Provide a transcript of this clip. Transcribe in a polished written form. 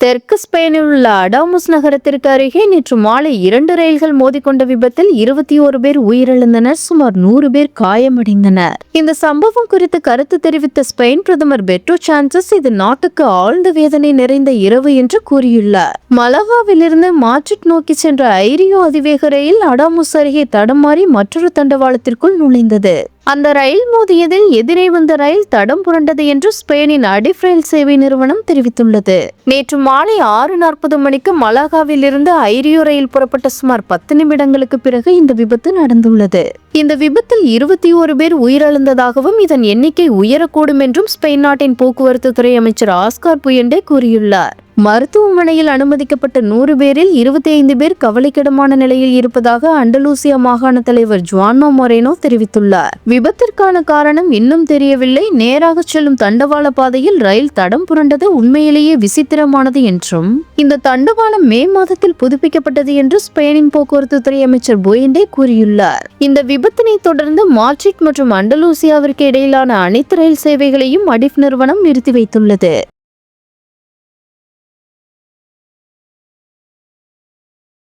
தெற்கு ஸ்பெயினில் உள்ள அடாமுஸ் நகரத்திற்கு அருகே நேற்று மாலை 2 ரயில்கள் மோதிக்கொண்ட விபத்தில் 21 பேர் உயிரிழந்தனர், சுமார் 100 பேர் காயமடைந்தனர். இந்த சம்பவம் குறித்து கருத்து தெரிவித்த ஸ்பெயின் பிரதமர் பெட்ரோ சாnchez இது நாட்டுக்கு ஆழ்ந்த வேதனை நிறைந்த இரவு என்று கூறியுள்ளார். மலகாவிலிருந்து மாட்ரிட் நோக்கி சென்ற ஐரியோ அதிவேக ரயில் அடாமுஸ் அருகே தடமாறி மற்றொரு தண்டவாளத்திற்குள் நுழைந்தது. அந்த ரயில் மோதியதில் எதிரே வந்த ரயில் தடம் புரண்டது என்று ஸ்பெயினின் அடிஃப் ரயில் சேவை நிறுவனம் தெரிவித்துள்ளது. நேற்று மாலை 6:40 மணிக்கு மலாகாவில் இருந்து ஐரியோ ரயில் புறப்பட்ட சுமார் 10 நிமிடங்களுக்கு பிறகு இந்த விபத்து நடந்துள்ளது. இந்த விபத்தில் 21 பேர் உயிரிழந்ததாகவும் இதன் எண்ணிக்கை உயரக்கூடும் என்றும் ஸ்பெயின் நாட்டின் போக்குவரத்து துறை அமைச்சர் ஆஸ்கார் புயண்டே கூறியுள்ளார். மருத்துவமனையில் அனுமதிக்கப்பட்ட 100 பேரில் 25 பேர் கவலைக்கிடமான நிலையில் இருப்பதாக அண்டலூசியா மாகாண தலைவர் ஜுவானோ மொரேனோ தெரிவித்துள்ளார். விபத்திற்கான காரணம் இன்னும் தெரியவில்லை. நேராக செல்லும் தண்டவாள பாதையில் ரயில் தடம் புரண்டது உண்மையிலேயே விசித்திரமானது என்றும் இந்த தண்டவாளம் மே மாதத்தில் புதுப்பிக்கப்பட்டது என்று ஸ்பெயினின் போக்குவரத்து துறை அமைச்சர் புயண்டே கூறியுள்ளார். இந்த விபத்தினை தொடர்ந்து மாட்ரிட் மற்றும் அண்டலூசியாவிற்கு இடையிலான அனைத்து ரயில் சேவைகளையும் அடிஃப் நிறுவனம் நிறுத்தி வைத்துள்ளது.